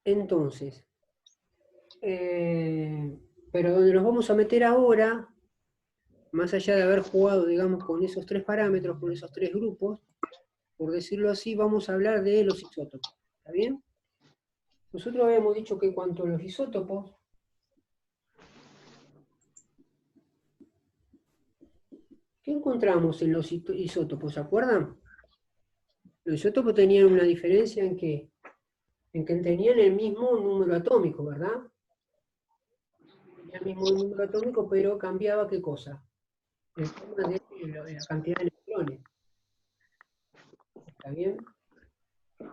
Entonces, pero donde nos vamos a meter ahora, más allá de haber jugado, digamos, con esos tres parámetros, con esos tres grupos, por decirlo así, vamos a hablar de los isótopos. ¿Está bien? Nosotros habíamos dicho que cuanto a los isótopos, ¿qué encontramos en los isótopos? ¿Se acuerdan? Los isótopos tenían una diferencia en que tenían el mismo número atómico, ¿verdad? Tenían el mismo número atómico, pero cambiaba qué cosa? El tema de la cantidad de electrones. ¿Está bien?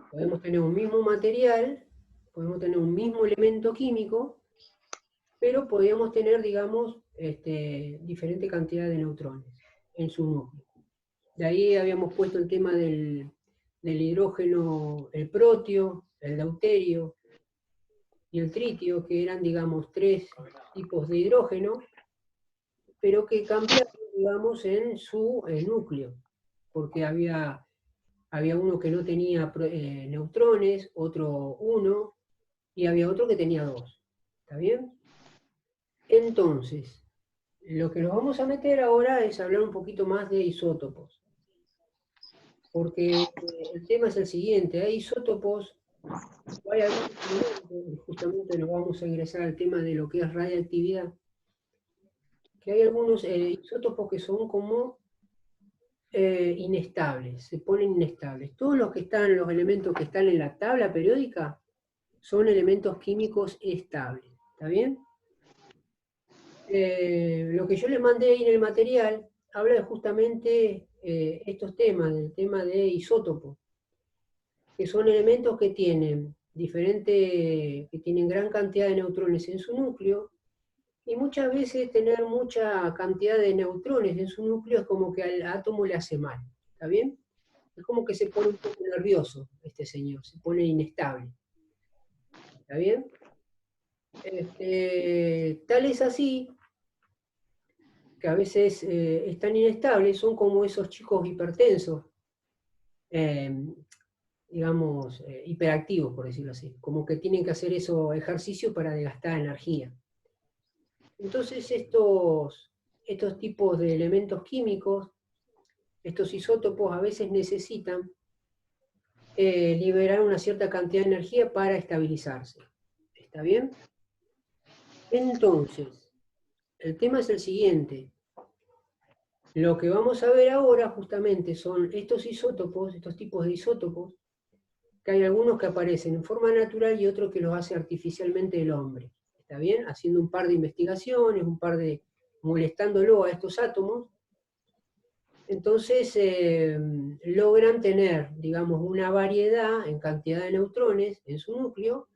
Podemos tener un mismo material, podemos tener un mismo elemento químico, pero podríamos tener, digamos, diferente cantidad de neutrones en su núcleo. De ahí habíamos puesto el tema del hidrógeno, el protio, el deuterio y el tritio, que eran, digamos, tres tipos de hidrógeno, pero que cambiaban, digamos, en su núcleo, porque había uno que no tenía neutrones, otro uno, y había otro que tenía dos. ¿Está bien? Entonces, lo que nos vamos a meter ahora es hablar un poquito más de isótopos, porque el tema es el siguiente, hay isótopos, hay algunos elementos, y justamente nos vamos a ingresar al tema de lo que es radiactividad, que hay algunos isótopos que son como inestables, se ponen inestables. Todos los elementos que están en la tabla periódica son elementos químicos estables, ¿está bien? Lo que yo le mandé ahí en el material habla de justamente estos temas, del tema de isótopos, que son elementos que tienen que tienen gran cantidad de neutrones en su núcleo, y muchas veces tener mucha cantidad de neutrones en su núcleo es como que al átomo le hace mal, ¿está bien? Es como que se pone un poco nervioso este señor, se pone inestable, ¿está bien? Tal es así que a veces están inestables, son como esos chicos hipertensos, eh, digamos, hiperactivos, por decirlo así, como que tienen que hacer esos ejercicios para desgastar energía. Entonces estos tipos de elementos químicos, estos isótopos a veces necesitan liberar una cierta cantidad de energía para estabilizarse. ¿Está bien? Entonces, el tema es el siguiente. Lo que vamos a ver ahora justamente son estos isótopos, estos tipos de isótopos, que hay algunos que aparecen en forma natural y otros que los hace artificialmente el hombre. ¿Está bien? Haciendo un par de investigaciones, molestándolo a estos átomos. Entonces logran tener, digamos, una variedad en cantidad de neutrones en su núcleo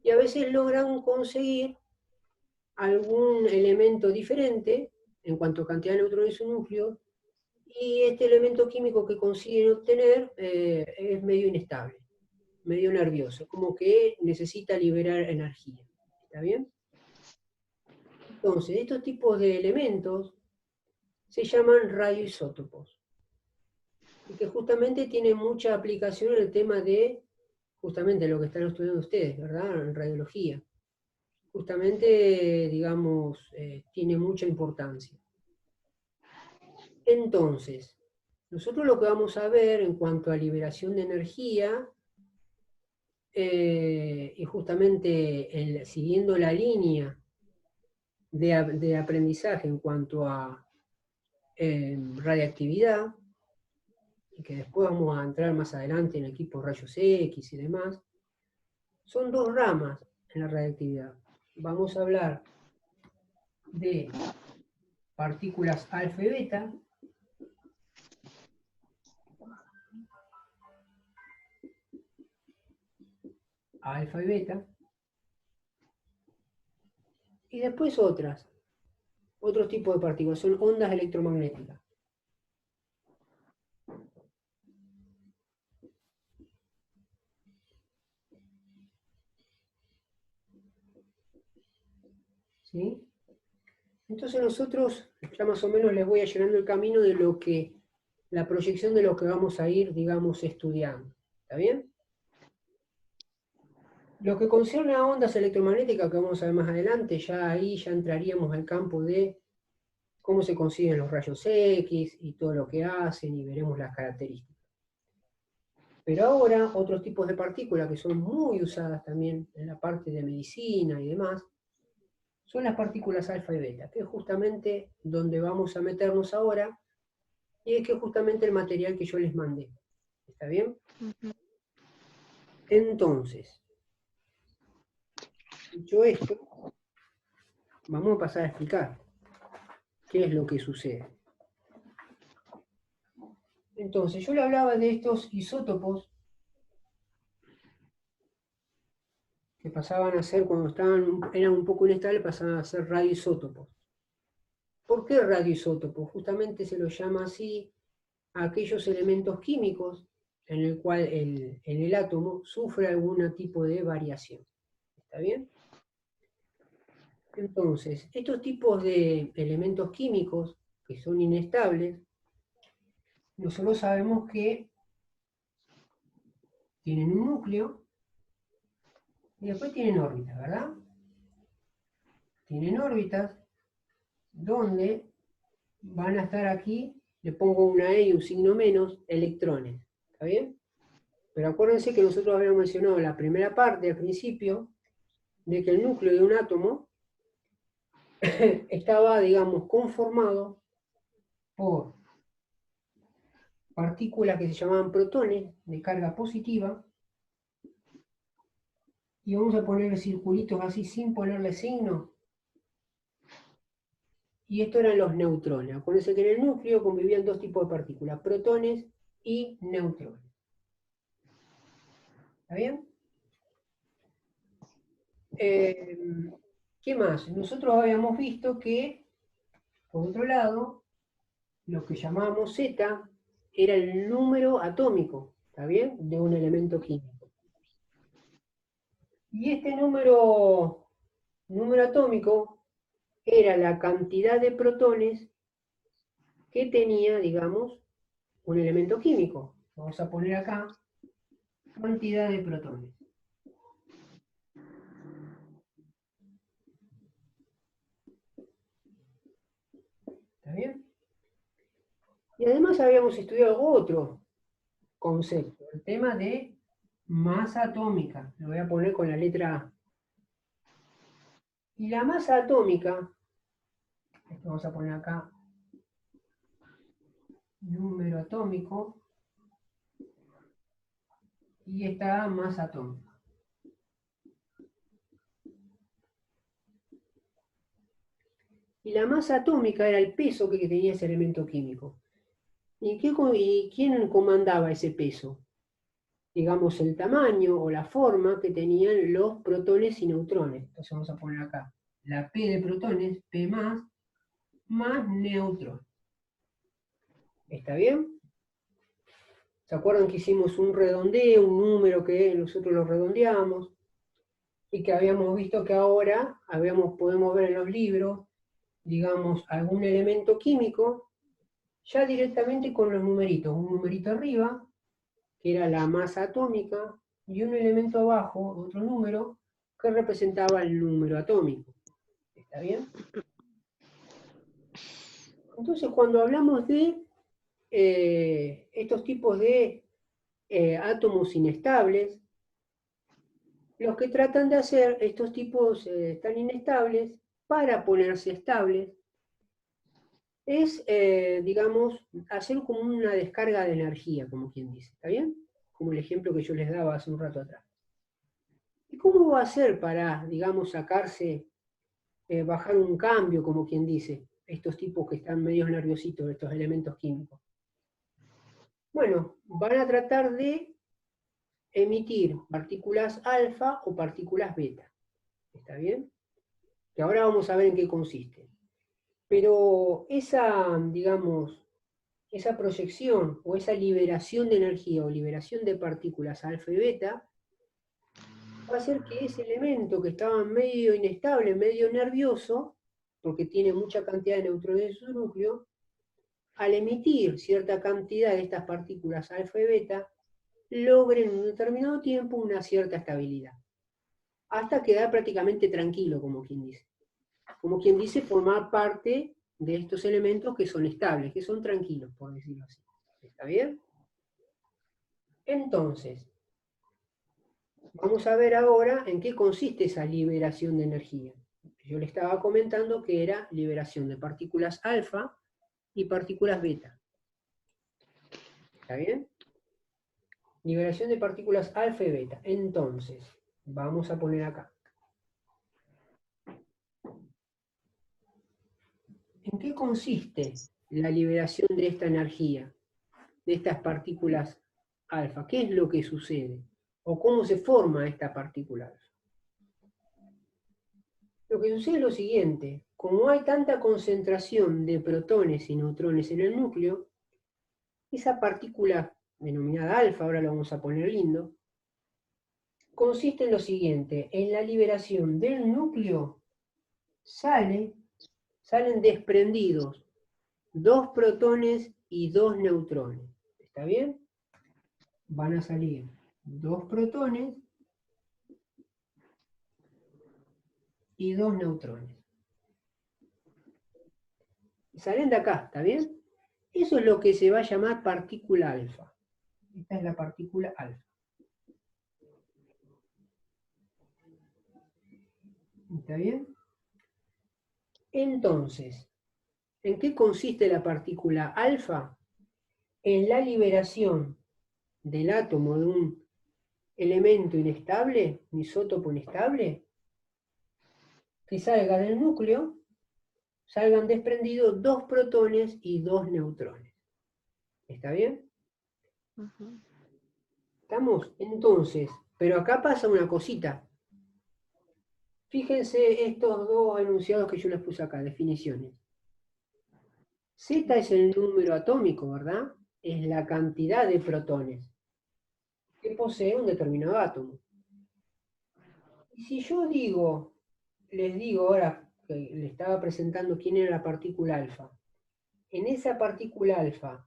y a veces logran conseguir algún elemento diferente en cuanto a cantidad de neutrones en su núcleo, y este elemento químico que consiguen obtener es medio inestable, medio nervioso, como que necesita liberar energía. ¿Está bien? Entonces, estos tipos de elementos se llaman radioisótopos, y que justamente tienen mucha aplicación en el tema de justamente lo que están estudiando ustedes, ¿verdad? En radiología. Justamente, digamos, tiene mucha importancia. Entonces, nosotros lo que vamos a ver en cuanto a liberación de energía, y justamente siguiendo la línea de aprendizaje en cuanto a radiactividad, y que después vamos a entrar más adelante en equipos rayos X y demás, son dos ramas en la radiactividad. Vamos a hablar de partículas alfa y beta, alfa y beta, y después otros tipos de partículas, son ondas electromagnéticas. ¿Sí? Entonces nosotros ya más o menos les voy allanando el camino de lo que, la proyección de lo que vamos a ir, digamos, estudiando. ¿Está bien? Lo que concierne a ondas electromagnéticas, que vamos a ver más adelante, ya ahí ya entraríamos al campo de cómo se consiguen los rayos X y todo lo que hacen y veremos las características. Pero ahora otros tipos de partículas que son muy usadas también en la parte de medicina y demás, son las partículas alfa y beta, que es justamente donde vamos a meternos ahora, y es que es justamente el material que yo les mandé. ¿Está bien? Entonces, dicho esto, vamos a pasar a explicar qué es lo que sucede. Entonces, yo le hablaba de estos isótopos que pasaban a ser, cuando eran un poco inestables, pasaban a ser radioisótopos. ¿Por qué radioisótopos? Justamente se los llama así a aquellos elementos químicos en el cual en el átomo sufre algún tipo de variación. ¿Está bien? Entonces, estos tipos de elementos químicos que son inestables, nosotros sabemos que tienen un núcleo y después tienen órbitas, ¿verdad? Tienen órbitas donde van a estar aquí, le pongo una E y un signo menos, electrones. ¿Está bien? Pero acuérdense que nosotros habíamos mencionado en la primera parte, al principio, de que el núcleo de un átomo estaba, digamos, conformado por partículas que se llamaban protones de carga positiva, y vamos a poner circulitos así sin ponerle signo, y estos eran los neutrones. Acuérdense que en el núcleo convivían dos tipos de partículas, protones y neutrones. ¿Está bien? ¿Qué más? Nosotros habíamos visto que, por otro lado, lo que llamábamos Z era el número atómico, ¿está bien? De un elemento químico. Y este número atómico era la cantidad de protones que tenía, digamos, un elemento químico. Vamos a poner acá cantidad de protones. ¿Está bien? Y además habíamos estudiado otro concepto, el tema de masa atómica. Lo voy a poner con la letra A. Y la masa atómica, esto vamos a poner acá, número atómico, y esta masa atómica. Y la masa atómica era el peso que tenía ese elemento químico. ¿Y quién comandaba ese peso? Digamos, el tamaño o la forma que tenían los protones y neutrones. Entonces vamos a poner acá la P de protones, P más neutrón. ¿Está bien? ¿Se acuerdan que hicimos un redondeo, un número que nosotros lo redondeamos? Y que habíamos visto que ahora podemos ver en los libros, digamos, algún elemento químico, ya directamente con los numeritos. Un numerito arriba, que era la masa atómica, y un elemento abajo, otro número, que representaba el número atómico. ¿Está bien? Entonces, cuando hablamos de estos tipos de átomos inestables, los que tratan de hacer estos tipos tan inestables, para ponerse estables, es, digamos, hacer como una descarga de energía, como quien dice, ¿está bien? Como el ejemplo que yo les daba hace un rato atrás. ¿Y cómo va a hacer para, digamos, sacarse, bajar un cambio, como quien dice, estos tipos que están medio nerviositos, estos elementos químicos? Bueno, van a tratar de emitir partículas alfa o partículas beta, ¿está bien? Que ahora vamos a ver en qué consiste. Pero esa, digamos, esa proyección o esa liberación de energía o liberación de partículas alfa y beta va a hacer que ese elemento que estaba medio inestable, medio nervioso, porque tiene mucha cantidad de neutrones en su núcleo, al emitir cierta cantidad de estas partículas alfa y beta, logren en un determinado tiempo una cierta estabilidad, hasta quedar prácticamente tranquilo, como quien dice. Como quien dice, formar parte de estos elementos que son estables, que son tranquilos, por decirlo así. ¿Está bien? Entonces, vamos a ver ahora en qué consiste esa liberación de energía. Yo le estaba comentando que era liberación de partículas alfa y partículas beta. ¿Está bien? Liberación de partículas alfa y beta. Entonces, vamos a poner acá. ¿En qué consiste la liberación de esta energía, de estas partículas alfa? ¿Qué es lo que sucede? ¿O cómo se forma esta partícula alfa? Lo que sucede es lo siguiente. Como hay tanta concentración de protones y neutrones en el núcleo, esa partícula denominada alfa, ahora lo vamos a poner lindo, consiste en lo siguiente. En la liberación del núcleo salen desprendidos 2 protones y 2 neutrones. ¿Está bien? Van a salir 2 protones y 2 neutrones. Salen de acá, ¿está bien? Eso es lo que se va a llamar partícula alfa. Esta es la partícula alfa. ¿Está bien? Entonces, ¿en qué consiste la partícula alfa? En la liberación del átomo de un elemento inestable, un isótopo inestable, que salga del núcleo, salgan desprendidos 2 protones y 2 neutrones. ¿Está bien? ¿Estamos? Entonces, pero acá pasa una cosita. Fíjense estos dos enunciados que yo les puse acá, definiciones. Z es el número atómico, ¿verdad? Es la cantidad de protones que posee un determinado átomo. Y si yo les digo ahora que le estaba presentando quién era la partícula alfa, en esa partícula alfa,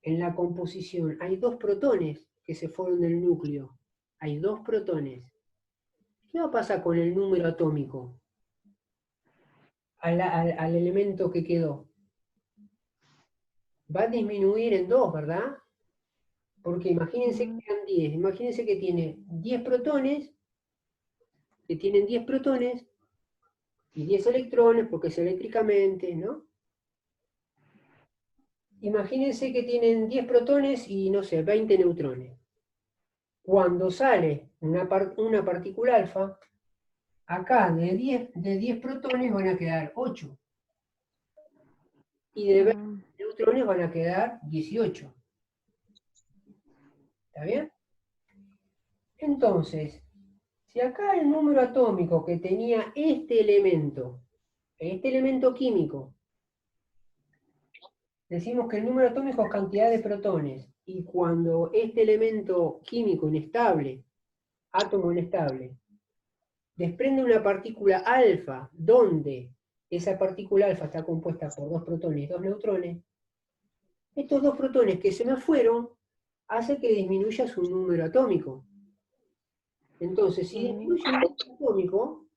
en la composición, hay 2 protones que se fueron del núcleo. Hay 2 protones. ¿Qué va a pasar con el número atómico? Al elemento que quedó. Va a disminuir en 2, ¿verdad? Porque imagínense que eran 10. Imagínense que tiene 10 protones, que tienen 10 protones y 10 electrones, porque es eléctricamente, ¿no? Imagínense que tienen 10 protones y, no sé, 20 neutrones. Cuando sale una partícula alfa, acá de 10 protones van a quedar 8. Y de 20 neutrones van a quedar 18. ¿Está bien? Entonces, si acá el número atómico que tenía este elemento químico, decimos que el número atómico es cantidad de protones, y cuando este elemento químico inestable, átomo inestable, desprende una partícula alfa, donde esa partícula alfa está compuesta por 2 protones y 2 neutrones, estos 2 protones que se me fueron hace que disminuya su número atómico. Entonces, si disminuye el número atómico,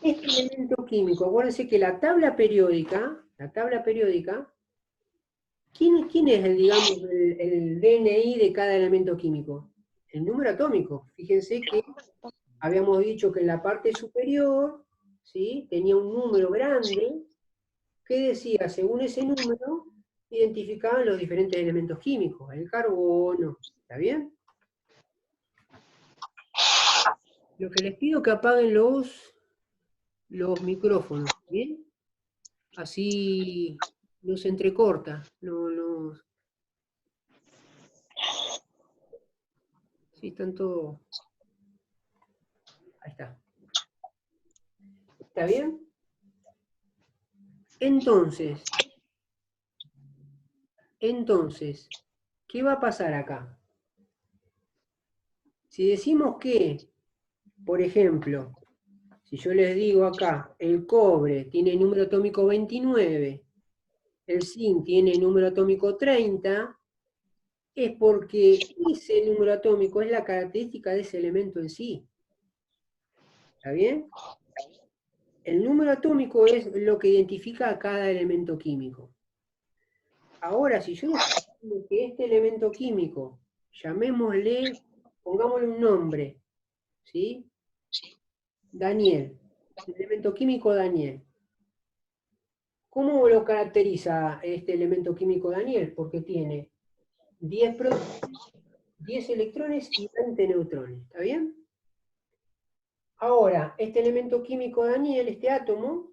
este elemento químico, acuérdense que la tabla periódica, ¿quién es digamos, el DNI de cada elemento químico? El número atómico. Fíjense que habíamos dicho que en la parte superior, ¿sí?, tenía un número grande que decía, según ese número, identificaban los diferentes elementos químicos, el carbono. ¿Está bien? Lo que les pido es que apaguen los micrófonos, ¿bien? Así no se entrecorta, no. Sí, están todos. Ahí está. ¿Está bien? Entonces, ¿qué va a pasar acá? Si decimos que, por ejemplo, Si yo les digo acá, el cobre tiene número atómico 29, el zinc tiene número atómico 30, es porque ese número atómico es la característica de ese elemento en sí. ¿Está bien? El número atómico es lo que identifica a cada elemento químico. Ahora, si yo les digo que este elemento químico, llamémosle, pongámosle un nombre, ¿sí? Daniel, el elemento químico Daniel. ¿Cómo lo caracteriza este elemento químico Daniel? Porque tiene 10 protones, 10 electrones y 20 neutrones, ¿está bien? Ahora, este elemento químico Daniel, este átomo,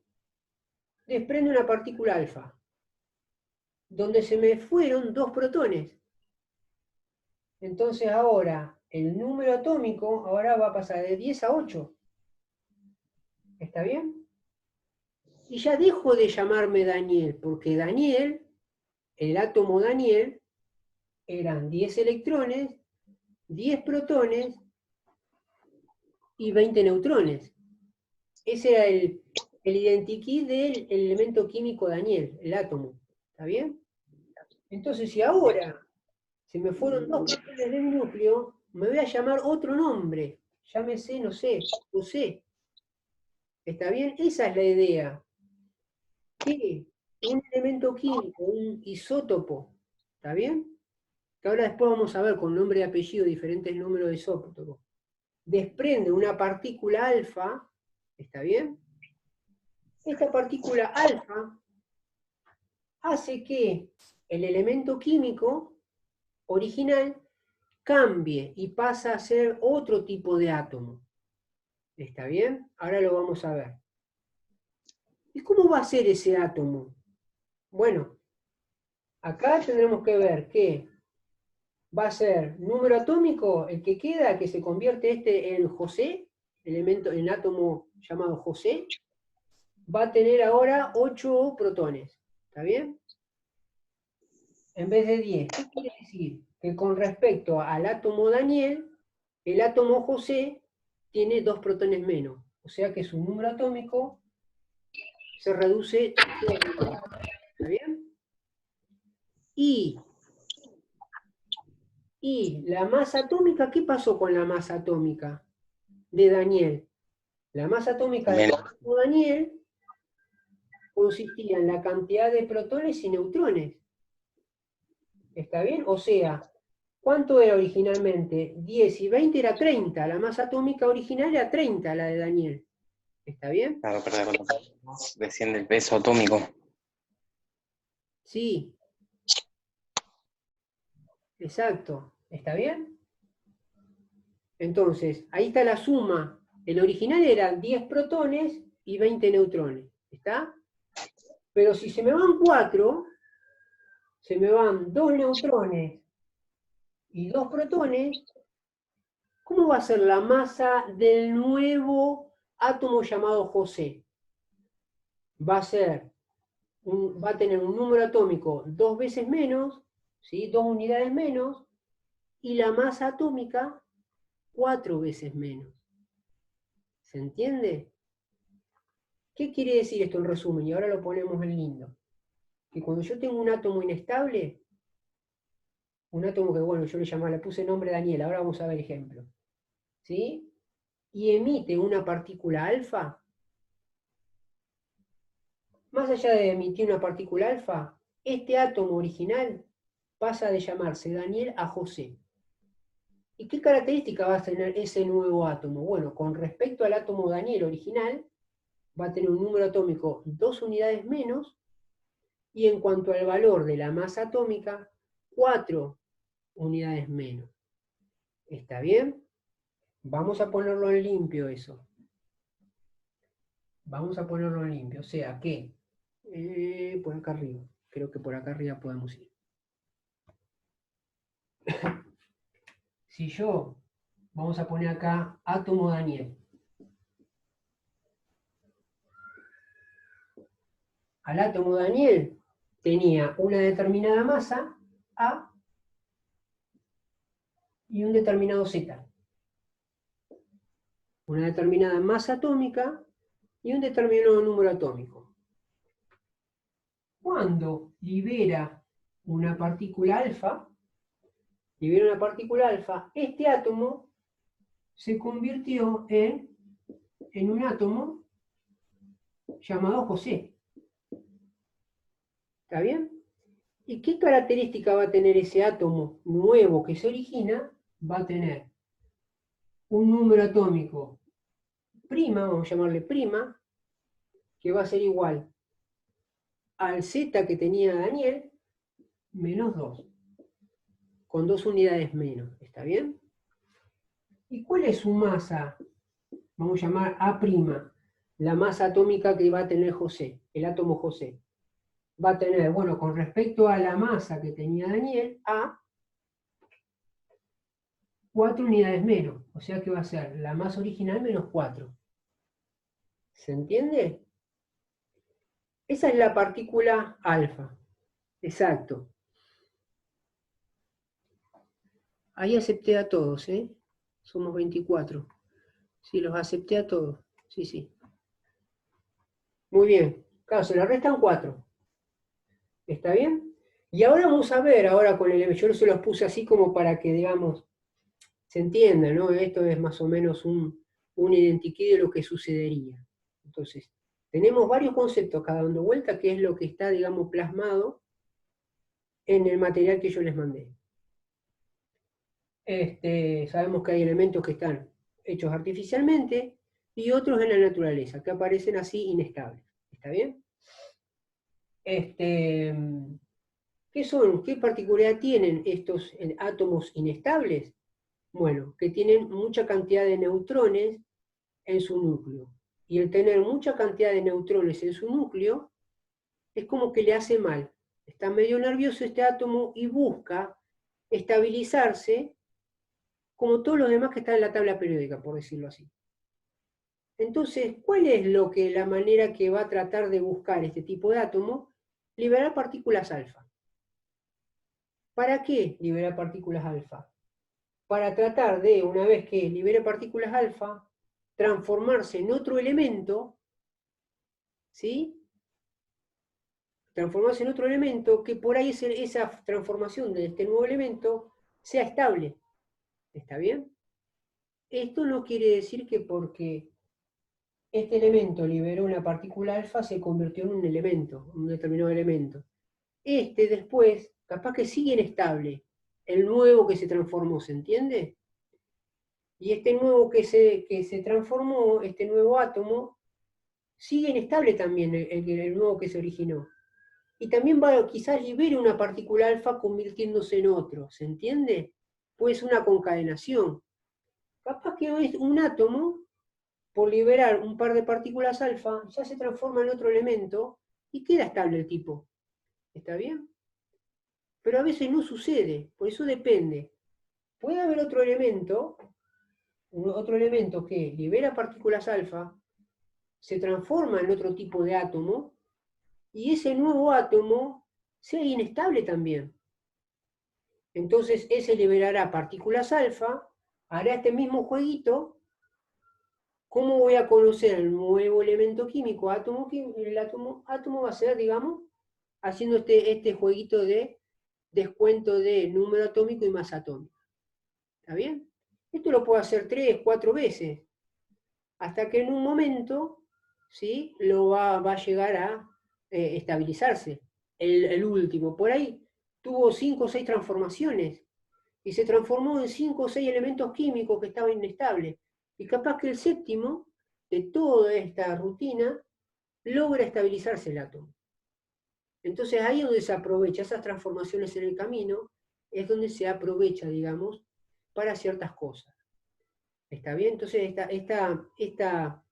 desprende una partícula alfa, donde se me fueron 2 protones. Entonces ahora, el número atómico ahora va a pasar de 10 a 8. ¿Está bien? Y ya dejo de llamarme Daniel, porque Daniel, el átomo Daniel, eran 10 electrones, 10 protones y 20 neutrones. Ese era el identikey del elemento químico Daniel, el átomo. ¿Está bien? Entonces, si ahora se me fueron 2 protones del núcleo, me voy a llamar otro nombre. Llámese, no sé, José. ¿Está bien? Esa es la idea. Que un elemento químico, un isótopo, ¿está bien? Que ahora después vamos a ver con nombre y apellido diferentes números de isótopos. Desprende una partícula alfa, ¿está bien? Esta partícula alfa hace que el elemento químico original cambie y pasa a ser otro tipo de átomo. ¿Está bien? Ahora lo vamos a ver. ¿Y cómo va a ser ese átomo? Bueno, acá tendremos que ver que va a ser número atómico, el que queda, que se convierte en José, elemento, en átomo llamado José, va a tener ahora 8 protones. ¿Está bien? En vez de 10. ¿Qué quiere decir? Que con respecto al átomo Daniel, el átomo José tiene 2 protones menos. O sea que su número atómico se reduce. ¿Está bien? Y la masa atómica, ¿qué pasó con la masa atómica de Daniel? La masa atómica del átomo Daniel consistía en la cantidad de protones y neutrones. ¿Está bien? O sea, ¿cuánto era originalmente? 10 y 20 era 30. La masa atómica original era 30, la de Daniel. ¿Está bien? Claro, pero desciende el peso atómico. Sí. Exacto. ¿Está bien? Entonces, ahí está la suma. El original era 10 protones y 20 neutrones. ¿Está? Pero si se me van 4, se me van 2 neutrones y 2 protones, ¿cómo va a ser la masa del nuevo átomo llamado José? Va a tener un número atómico 2 veces menos, ¿sí? 2 unidades menos, y la masa atómica 4 veces menos. ¿Se entiende? ¿Qué quiere decir esto en resumen? Y ahora lo ponemos en lindo. Que cuando yo tengo un átomo inestable, un átomo que, bueno, yo le puse nombre Daniel, ahora vamos a ver ejemplo, ¿sí? Y emite una partícula alfa, más allá de emitir una partícula alfa, este átomo original pasa de llamarse Daniel a José. ¿Y qué característica va a tener ese nuevo átomo? Bueno, con respecto al átomo Daniel original, va a tener un número atómico 2 unidades menos, y en cuanto al valor de la masa atómica, 4 unidades menos. ¿Está bien? Vamos a ponerlo en limpio eso. Vamos a ponerlo en limpio. O sea que, por acá arriba, creo que por acá arriba podemos ir. Si yo, vamos a poner acá átomo Daniel. Al átomo Daniel tenía una determinada masa, A, y un determinado Z. Una determinada masa atómica y un determinado número atómico. Cuando libera una partícula alfa, este átomo se convirtió en un átomo llamado José. ¿Está bien? ¿Y qué característica va a tener ese átomo nuevo que se origina? Va a tener un número atómico prima, vamos a llamarle prima, que va a ser igual al Z que tenía Daniel, menos 2, con 2 unidades menos. ¿Está bien? ¿Y cuál es su masa? Vamos a llamar A', la masa atómica que va a tener José, el átomo José. Va a tener, bueno, con respecto a la masa que tenía Daniel, A, 4 unidades menos. O sea que va a ser la masa original menos 4. ¿Se entiende? Esa es la partícula alfa. Exacto. Ahí acepté a todos, ¿eh? Somos 24. Sí, los acepté a todos. Sí, sí. Muy bien. Claro, se le restan 4. ¿Está bien? Y ahora vamos a ver, ahora con el... Yo se los puse así como para que, digamos, se entienda, ¿no? Esto es más o menos un identikit de lo que sucedería. Entonces, tenemos varios conceptos acá dando vuelta, que es lo que está, digamos, plasmado en el material que yo les mandé. Sabemos que hay elementos que están hechos artificialmente y otros en la naturaleza, que aparecen así inestables. ¿Está bien? ¿Qué son? ¿Qué particularidad tienen estos átomos inestables? Bueno, que tienen mucha cantidad de neutrones en su núcleo. Y el tener mucha cantidad de neutrones en su núcleo es como que le hace mal. Está medio nervioso este átomo y busca estabilizarse como todos los demás que están en la tabla periódica, por decirlo así. Entonces, ¿cuál es la manera que va a tratar de buscar este tipo de átomo? Liberar partículas alfa. ¿Para qué liberar partículas alfa? Para tratar de, una vez que libere partículas alfa, transformarse en otro elemento, ¿sí? Transformarse en otro elemento que por ahí esa transformación de este nuevo elemento sea estable. ¿Está bien? Esto no quiere decir que porque este elemento liberó una partícula alfa se convirtió en un elemento, un determinado elemento. Después, capaz que sigue inestable, el nuevo que se transformó, ¿se entiende? Y este nuevo que se transformó, este nuevo átomo, sigue inestable también, el nuevo que se originó. Y también quizás libere una partícula alfa convirtiéndose en otro, ¿se entiende? Pues una concadenación. Capaz que un átomo, por liberar un par de partículas alfa, ya se transforma en otro elemento y queda estable el tipo. ¿Está bien? Pero a veces no sucede, por eso depende. Puede haber otro elemento que libera partículas alfa, se transforma en otro tipo de átomo, y ese nuevo átomo sea inestable también. Entonces ese liberará partículas alfa, hará este mismo jueguito. ¿Cómo voy a conocer el nuevo elemento químico? El átomo va a ser, digamos, haciendo este jueguito de descuento de número atómico y masa atómica. ¿Está bien? Esto lo puedo hacer 3, 4 veces, hasta que en un momento, ¿sí?, va a llegar a estabilizarse. El último, por ahí, tuvo 5 o 6 transformaciones, y se transformó en 5 o 6 elementos químicos que estaban inestables. Y capaz que el séptimo, de toda esta rutina, logra estabilizarse el átomo. Entonces ahí es donde se aprovecha esas transformaciones en el camino, es donde se aprovecha, digamos, para ciertas cosas. ¿Está bien? Entonces esta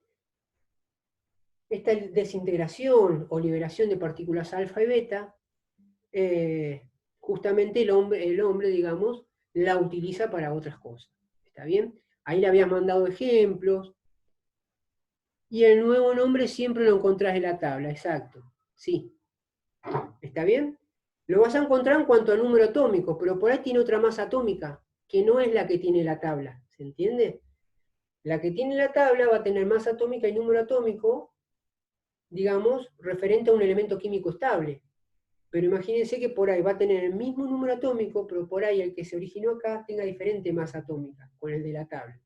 desintegración o liberación de partículas alfa y beta, justamente el hombre, digamos, la utiliza para otras cosas. ¿Está bien? Ahí le habías mandado ejemplos. Y el nuevo nombre siempre lo encontrás en la tabla, exacto. Sí. ¿Está bien? Lo vas a encontrar en cuanto a número atómico, pero por ahí tiene otra masa atómica, que no es la que tiene la tabla. ¿Se entiende? La que tiene la tabla va a tener masa atómica y número atómico digamos, referente a un elemento químico estable. Pero imagínense que por ahí va a tener el mismo número atómico, pero por ahí el que se originó acá tenga diferente masa atómica con el de la tabla.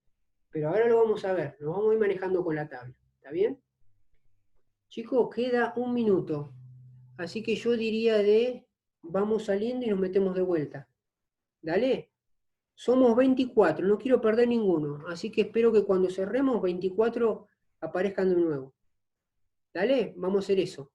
Pero ahora lo vamos a ver, lo vamos a ir manejando con la tabla. ¿Está bien? Chicos, queda 1 minuto. Así que yo diría vamos saliendo y nos metemos de vuelta. Dale. Somos 24, no quiero perder ninguno. Así que espero que cuando cerremos 24 aparezcan de nuevo. Dale, vamos a hacer eso.